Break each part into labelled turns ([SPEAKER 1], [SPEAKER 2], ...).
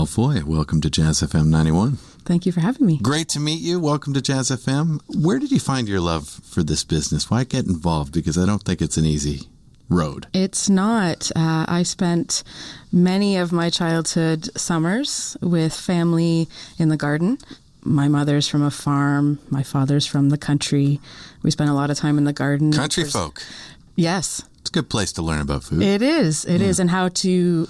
[SPEAKER 1] Elfoy, welcome to Jazz FM 91.
[SPEAKER 2] Thank you for having me.
[SPEAKER 1] Great to meet you. Welcome to Jazz FM. Where did you find your love for this business? Why get involved? Because I don't think it's an easy road.
[SPEAKER 2] It's not. I spent many of my childhood summers with family in the garden. My mother's from a farm. My father's from the country. We spent a lot of time in the garden.
[SPEAKER 1] Country folk.
[SPEAKER 2] Yes.
[SPEAKER 1] It's a good place to learn about food.
[SPEAKER 2] It is. It is. And how to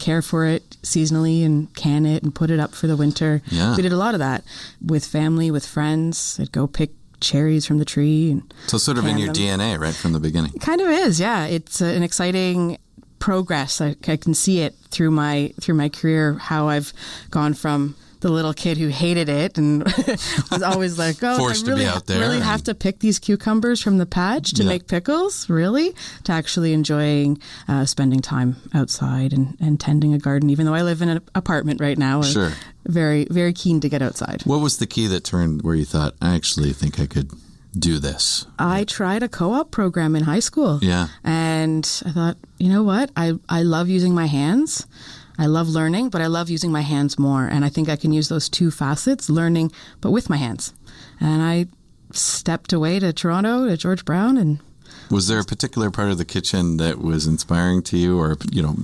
[SPEAKER 2] care for it seasonally and can it and put it up for the winter.
[SPEAKER 1] Yeah.
[SPEAKER 2] We did a lot of that with family, with friends. I'd go pick cherries from the tree. And
[SPEAKER 1] so sort of in your DNA right from the beginning.
[SPEAKER 2] It kind of is, yeah. It's an exciting progress. I can see it through my career, how I've gone from the little kid who hated it and was always like, oh,
[SPEAKER 1] forced to be out there.
[SPEAKER 2] Really have to pick these cucumbers from the patch to make pickles? Really? To actually enjoying spending time outside and tending a garden, even though I live in an apartment right now.
[SPEAKER 1] Sure.
[SPEAKER 2] Very, very keen to get outside.
[SPEAKER 1] What was the key that turned where you thought, I actually think I could do this?
[SPEAKER 2] I tried a co-op program in high school.
[SPEAKER 1] Yeah.
[SPEAKER 2] And I thought, you know what? I love using my hands. I love learning, but I love using my hands more. And I think I can use those two facets, learning, but with my hands. And I stepped away to Toronto, to George Brown. And
[SPEAKER 1] was there a particular part of the kitchen that was inspiring to you? Or,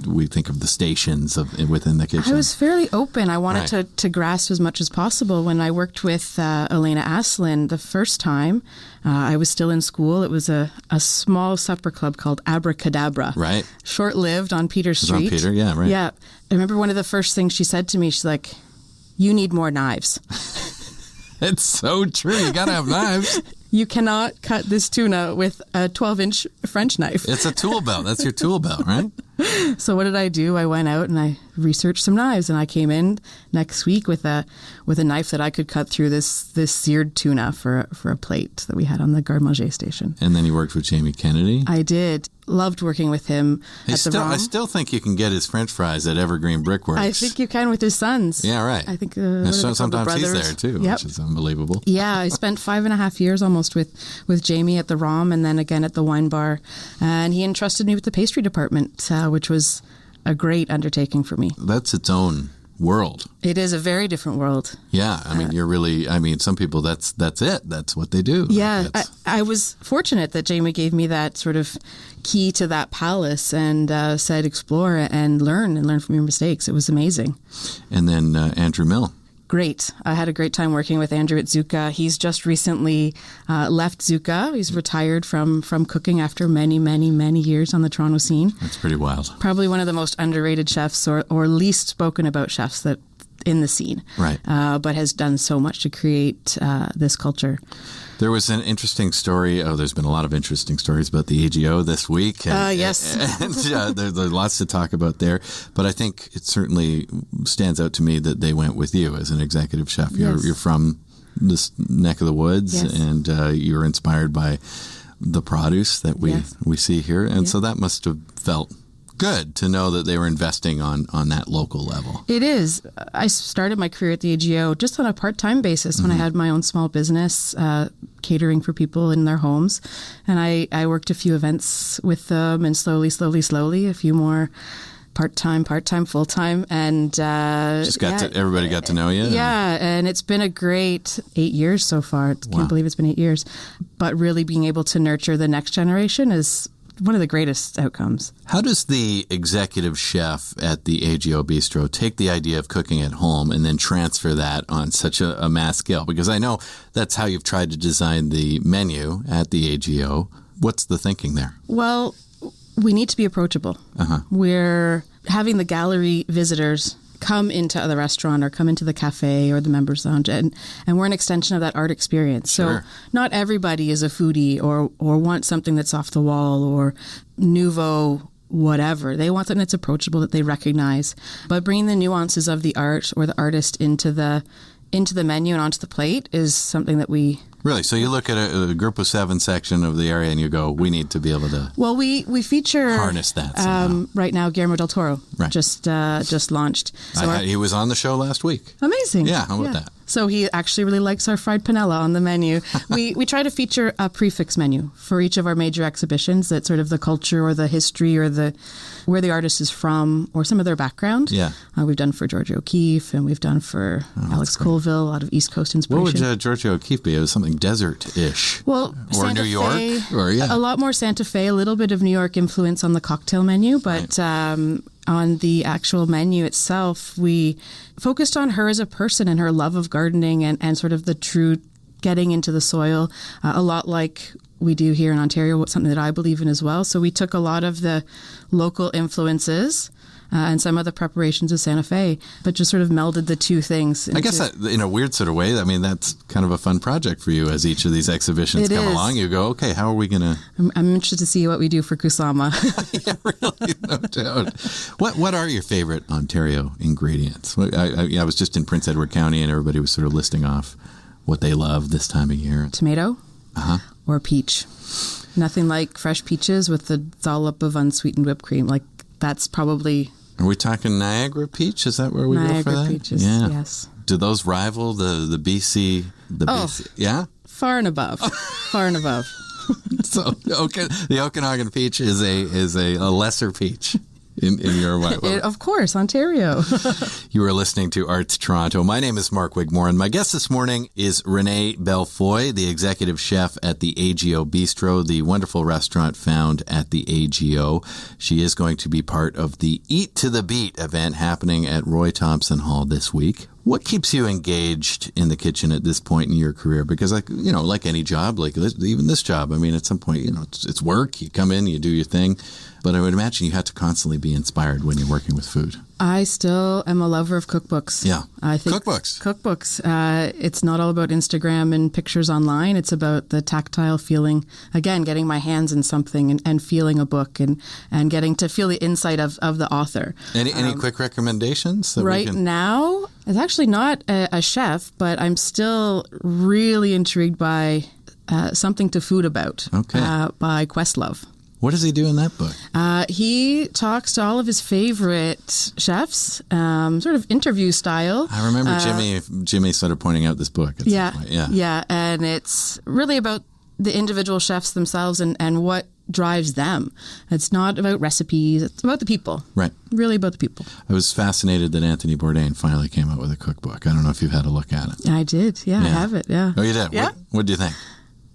[SPEAKER 1] we think of the stations within the kitchen.
[SPEAKER 2] I was fairly open. I wanted to grasp as much as possible. When I worked with Elena Aslin the first time, I was still in school. It was a small supper club called Abracadabra.
[SPEAKER 1] Right.
[SPEAKER 2] Short-lived on Peter Street.
[SPEAKER 1] On Peter, yeah, right.
[SPEAKER 2] Yeah. I remember one of the first things she said to me, she's like, you need more knives.
[SPEAKER 1] It's so true. You got to have knives.
[SPEAKER 2] You cannot cut this tuna with a 12-inch French knife.
[SPEAKER 1] It's a tool belt. That's your tool belt, right?
[SPEAKER 2] So what did I do? I went out and I researched some knives, and I came in next week with a knife that I could cut through this seared tuna for a plate that we had on the garde manger station.
[SPEAKER 1] And then you worked with Jamie Kennedy?
[SPEAKER 2] I did. Loved working with him at the ROM.
[SPEAKER 1] I still think you can get his French fries at Evergreen Brickworks.
[SPEAKER 2] I think you can with his sons.
[SPEAKER 1] Yeah, right.
[SPEAKER 2] I think
[SPEAKER 1] sometimes he's there too, which is unbelievable.
[SPEAKER 2] Yeah, I spent 5.5 years almost with Jamie at the ROM and then again at the wine bar. And he entrusted me with the pastry department, which was a great undertaking for me.
[SPEAKER 1] That's its own world.
[SPEAKER 2] It is a very different world.
[SPEAKER 1] Yeah, some people, that's it. That's what they do.
[SPEAKER 2] Yeah, I was fortunate that Jamie gave me that sort of key to that palace and said explore and learn from your mistakes. It was amazing. And
[SPEAKER 1] then Andrew Mill.
[SPEAKER 2] Great. I had a great time working with Andrew at Zuka. He's just recently left Zuka. He's retired from cooking after many, many, many years on the Toronto scene.
[SPEAKER 1] That's pretty wild.
[SPEAKER 2] Probably one of the most underrated chefs or least spoken about chefs that in the scene.
[SPEAKER 1] Right.
[SPEAKER 2] But has done so much to create this culture.
[SPEAKER 1] There was an interesting story. There's been a lot of interesting stories about the AGO this week.
[SPEAKER 2] Yes.
[SPEAKER 1] And there's lots to talk about there. But I think it certainly stands out to me that they went with you as an executive chef.
[SPEAKER 2] Yes.
[SPEAKER 1] You're from this neck of the woods,
[SPEAKER 2] yes.
[SPEAKER 1] And you're inspired by the produce that we see here. And so that must have felt good to know that they were investing on that local level.
[SPEAKER 2] It is. I started my career at the AGO just on a part-time basis when I had my own small business, catering for people in their homes. And I worked a few events with them and slowly, a few more part-time, full-time. And
[SPEAKER 1] everybody got to know you?
[SPEAKER 2] Yeah, and it's been a great 8 years so far. Can't believe it's been 8 years. But really being able to nurture the next generation is one of the greatest outcomes.
[SPEAKER 1] How does the executive chef at the AGO Bistro take the idea of cooking at home and then transfer that on such a mass scale? Because I know that's how you've tried to design the menu at the AGO. What's the thinking there?
[SPEAKER 2] Well, we need to be approachable. We're having the gallery visitors come into the restaurant or come into the cafe or the members lounge, and we're an extension of that art experience.
[SPEAKER 1] Sure.
[SPEAKER 2] So not everybody is a foodie or wants something that's off the wall or nouveau whatever. They want something that's approachable, that they recognize. But bringing the nuances of the art or the artist into the menu and onto the plate is something that we...
[SPEAKER 1] Really? So you look at a group of 7 section of the area and you go, we need to be able to...
[SPEAKER 2] Well, we feature...
[SPEAKER 1] harness that somehow.
[SPEAKER 2] Right now, Guillermo del Toro
[SPEAKER 1] right.
[SPEAKER 2] just launched.
[SPEAKER 1] So he was on the show last week.
[SPEAKER 2] Amazing.
[SPEAKER 1] Yeah, how about that?
[SPEAKER 2] So he actually really likes our fried panella on the menu. We try to feature a prefix menu for each of our major exhibitions that sort of the culture or the history or the where the artist is from or some of their background.
[SPEAKER 1] Yeah.
[SPEAKER 2] We've done for Georgia O'Keeffe and we've done for Alex Colville, a lot of East Coast inspiration.
[SPEAKER 1] What would Georgia O'Keeffe be? It was something desert-ish.
[SPEAKER 2] Well,
[SPEAKER 1] or
[SPEAKER 2] Santa
[SPEAKER 1] New York?
[SPEAKER 2] Fe,
[SPEAKER 1] Or, yeah.
[SPEAKER 2] a lot more Santa Fe, a little bit of New York influence on the cocktail menu, but on the actual menu itself, we focused on her as a person and her love of gardening and sort of the true getting into the soil, a lot like we do here in Ontario, something that I believe in as well. So we took a lot of the local influences and some of the preparations of Santa Fe, but just sort of melded the two things.
[SPEAKER 1] I guess that, in a weird sort of way, I mean, that's kind of a fun project for you as each of these exhibitions come along. You go, okay, how are we going to...
[SPEAKER 2] I'm interested to see what we do for Kusama.
[SPEAKER 1] Yeah, really, no doubt. What are your favorite Ontario ingredients? I was just in Prince Edward County and everybody was sort of listing off what they love this time of year.
[SPEAKER 2] Tomato or peach. Nothing like fresh peaches with the dollop of unsweetened whipped cream. Like, that's probably...
[SPEAKER 1] Are we talking Niagara peach? Is that where we go for that?
[SPEAKER 2] Niagara peaches,
[SPEAKER 1] yeah.
[SPEAKER 2] Yes.
[SPEAKER 1] Do those rival the BC? BC? Yeah?
[SPEAKER 2] Far and above. Far and above.
[SPEAKER 1] So the Okanagan peach is a lesser peach in your mind.
[SPEAKER 2] Of course, Ontario.
[SPEAKER 1] You are listening to Arts Toronto. My name is Mark Wigmore, and my guest this morning is Renee Belfoy, the executive chef at the AGO Bistro, the wonderful restaurant found at the AGO. She is going to be part of the Eat to the Beat event happening at Roy Thompson Hall this week. What keeps you engaged in the kitchen at this point in your career? Because, like any job, even this job, I mean, at some point, it's work. You come in, you do your thing. But I would imagine you have to constantly be inspired when you're working with food.
[SPEAKER 2] I still am a lover of cookbooks.
[SPEAKER 1] Yeah.
[SPEAKER 2] I think cookbooks. It's not all about Instagram and pictures online. It's about the tactile feeling. Again, getting my hands in something and feeling a book and getting to feel the insight of the author.
[SPEAKER 1] Any quick recommendations?
[SPEAKER 2] Right now, it's actually not a chef, but I'm still really intrigued by Something to Food About by Questlove.
[SPEAKER 1] What does he do in that book?
[SPEAKER 2] He talks to all of his favorite chefs, sort of interview style.
[SPEAKER 1] I remember Jimmy sort of pointing out this book at some point.
[SPEAKER 2] Yeah, and it's really about the individual chefs themselves and what drives them. It's not about recipes. It's about the people. Right. Really about the people.
[SPEAKER 1] I was fascinated that Anthony Bourdain finally came out with a cookbook. I don't know if you've had a look at it.
[SPEAKER 2] I did. Yeah, I have it. Yeah.
[SPEAKER 1] Oh, you did?
[SPEAKER 2] Yeah.
[SPEAKER 1] What do you think?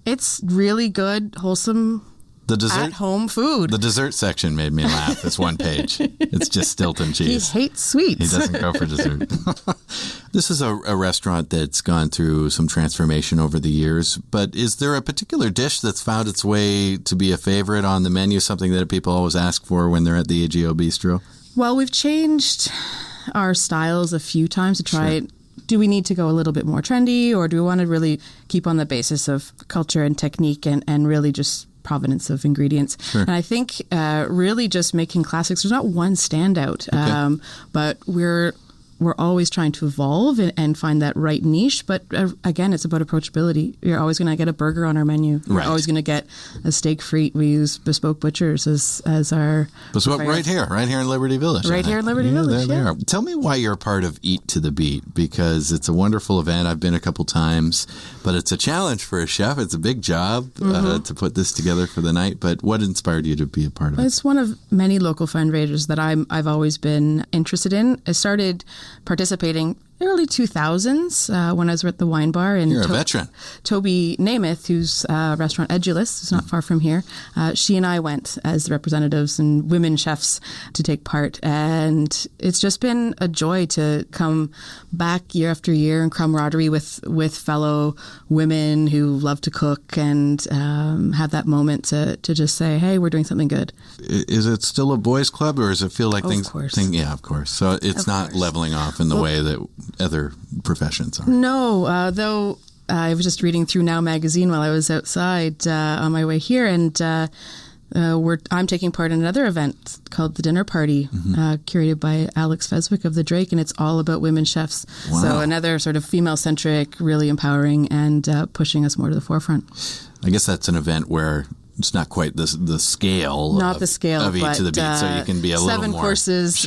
[SPEAKER 2] It's really good, wholesome, at-home food.
[SPEAKER 1] The dessert section made me laugh. It's one page. It's just Stilton cheese.
[SPEAKER 2] He hates sweets.
[SPEAKER 1] He doesn't go for dessert. This is a restaurant that's gone through some transformation over the years, but is there a particular dish that's found its way to be a favorite on the menu, something that people always ask for when they're at the AGO Bistro?
[SPEAKER 2] Well, we've changed our styles a few times to try it. Do we need to go a little bit more trendy, or do we want to really keep on the basis of culture and technique and really just provenance of ingredients? Sure. And I think really just making classics. There's not one standout, but we're always trying to evolve and find that right niche. But again, it's about approachability. You're always going to get a burger on our menu. You're always going to get a steak frite. We use Bespoke Butchers as our...
[SPEAKER 1] Bespoke right here in Liberty Village.
[SPEAKER 2] Right here in Liberty Village,
[SPEAKER 1] there they are. Tell me why you're a part of Eat to the Beat, because it's a wonderful event. I've been a couple times, but it's a challenge for a chef. It's a big job to put this together for the night. But what inspired you to be a part of it?
[SPEAKER 2] It's one of many local fundraisers that I've always been interested in. I started participating early 2000s when I was at the wine bar. And
[SPEAKER 1] you're a veteran.
[SPEAKER 2] Toby Namath, who's restaurant Edulus, who's not far from here, she and I went as the representatives and women chefs to take part. And it's just been a joy to come back year after year in camaraderie with fellow women who love to cook and have that moment to just say, hey, we're doing something good.
[SPEAKER 1] Is it still a boys' club, or does it feel like things...
[SPEAKER 2] Of course.
[SPEAKER 1] Yeah, of course. So it's not leveling off in the way that other professions are.
[SPEAKER 2] No, though I was just reading through Now magazine while I was outside on my way here, and I'm taking part in another event called The Dinner Party, curated by Alex Feswick of The Drake, and it's all about women chefs. Wow. So another sort of female-centric, really empowering and pushing us more to the forefront.
[SPEAKER 1] I guess that's an event where it's not quite the scale.
[SPEAKER 2] Not the scale
[SPEAKER 1] of Eat to the Beat, so you can be a little more...
[SPEAKER 2] 7 courses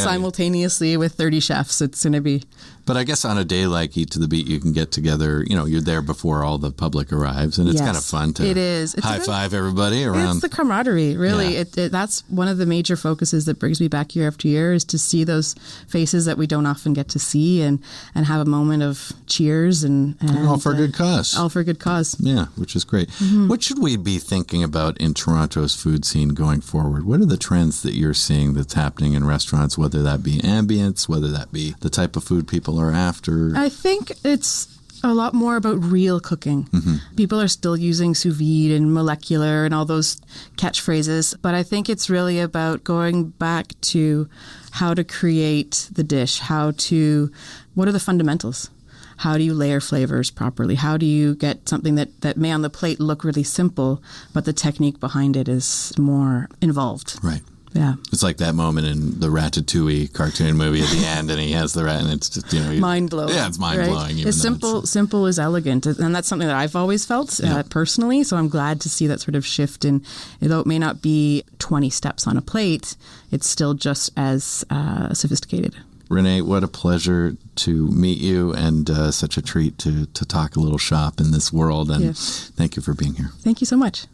[SPEAKER 1] simultaneously
[SPEAKER 2] with 30 chefs. It's going to be...
[SPEAKER 1] But I guess on a day like Eat to the Beat, you can get together, you're there before all the public arrives, and it's kind of fun to high five everybody around.
[SPEAKER 2] It's the camaraderie, really. Yeah. That's one of the major focuses that brings me back year after year, is to see those faces that we don't often get to see, and have a moment of cheers and
[SPEAKER 1] all for a good cause.
[SPEAKER 2] All for a good cause.
[SPEAKER 1] Yeah, which is great. Mm-hmm. What should we be thinking about in Toronto's food scene going forward? What are the trends that you're seeing that's happening in restaurants, whether that be ambience, whether that be the type of food people are after?
[SPEAKER 2] I think it's a lot more about real cooking. Mm-hmm. People are still using sous vide and molecular and all those catchphrases, but I think it's really about going back to how to create the dish, what are the fundamentals? How do you layer flavors properly? How do you get something that may on the plate look really simple, but the technique behind it is more involved?
[SPEAKER 1] Right.
[SPEAKER 2] Yeah.
[SPEAKER 1] It's like that moment in the Ratatouille cartoon movie at the end, and he has the rat, and it's just,
[SPEAKER 2] mind-blowing.
[SPEAKER 1] Yeah, it's mind-blowing.
[SPEAKER 2] Right? It's simple is elegant, and that's something that I've always felt personally, so I'm glad to see that sort of shift in, although it may not be 20 steps on a plate, it's still just as sophisticated.
[SPEAKER 1] Renee, what a pleasure to meet you, and such a treat to talk a little shop in this world, and thank you for being here.
[SPEAKER 2] Thank you so much.